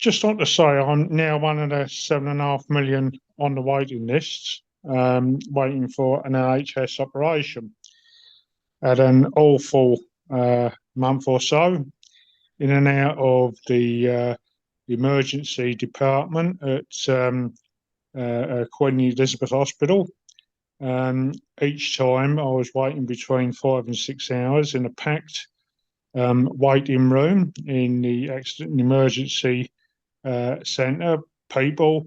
just like to say, I'm now one of the 7.5 million on the waiting lists, waiting for an NHS operation. Had an awful month or so, in and out of the emergency department at Queen Elizabeth Hospital. Each time I was waiting between 5 and 6 hours in a packed waiting room in the accident and emergency centre. People,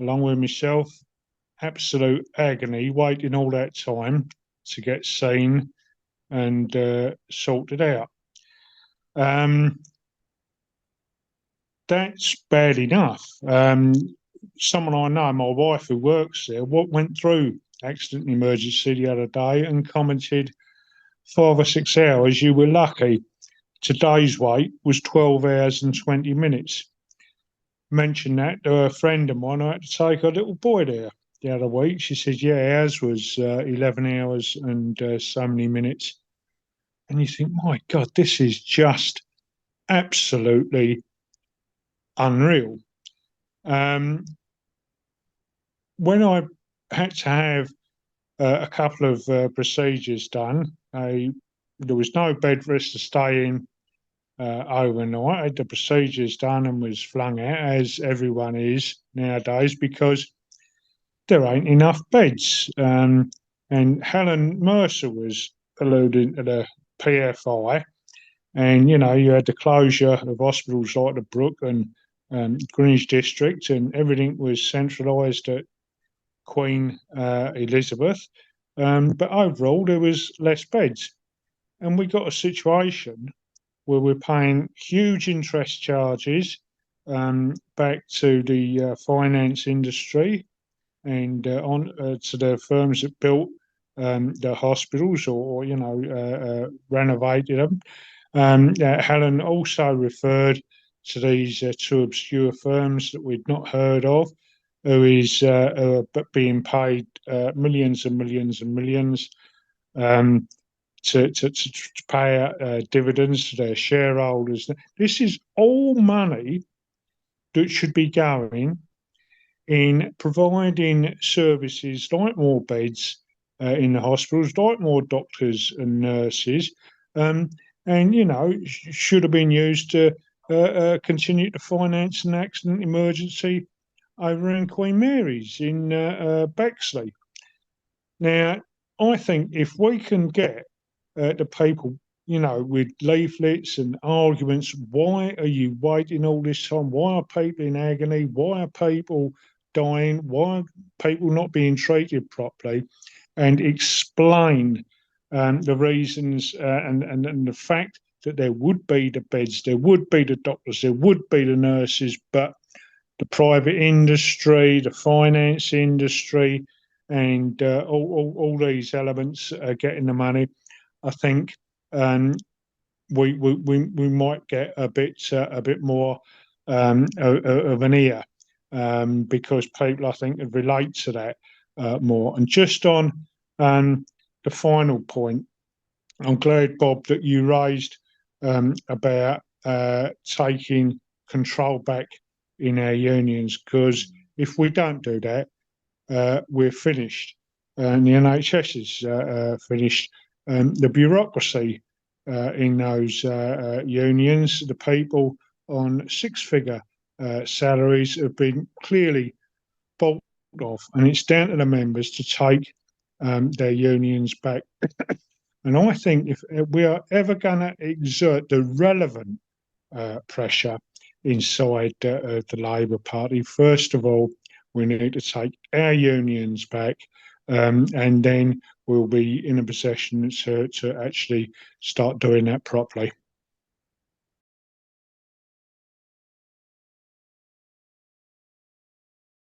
along with myself, absolute agony, waiting all that time to get seen and sorted out. That's bad enough. Someone I know, my wife who works there, went through accident and emergency the other day and commented, 5 or 6 hours, you were lucky. Today's wait was 12 hours and 20 minutes. Mentioned that to a friend of mine. I had to take a little boy there the other week. She said, yeah, ours was 11 hours and so many minutes. And you think, my God, this is just absolutely unreal. When I had to have a couple of procedures done, there was no bed for us to stay in overnight. I had the procedures done and was flung out, as everyone is nowadays, because there ain't enough beds. And Helen Mercer was alluding to the PFI, and you had the closure of hospitals like the Brook and Greenwich District, and everything was centralised at Queen Elizabeth. But overall, there was less beds, and we got a situation where we're paying huge interest charges back to the finance industry and on to the firms that built the hospitals or renovated them. Helen also referred to these two obscure firms that we'd not heard of, who is being paid millions and millions and millions to pay out dividends to their shareholders. This is all money that should be going in providing services like more beds in the hospitals, like more doctors and nurses, and should have been used to continue to finance an accident emergency over in Queen Mary's in Bexley. Now, I think if we can get the people, with leaflets and arguments, why are you waiting all this time? Why are people in agony? Why are people dying? Why are people not being treated properly? And explain the reasons and the fact that there would be the beds, there would be the doctors, there would be the nurses, but the private industry, the finance industry, and all these elements are getting the money. I think we might get a bit more of an ear because people, I think, relate to that more. And just on the final point, I'm glad, Bob, that you raised about taking control back in our unions, because if we don't do that, we're finished, and the NHS is finished. The bureaucracy in those unions, the people on six-figure salaries have been clearly bought off, and it's down to the members to take their unions back. And I think if we are ever going to exert the relevant pressure inside the Labour Party, first of all, we need to take our unions back, and then we'll be in a position to actually start doing that properly.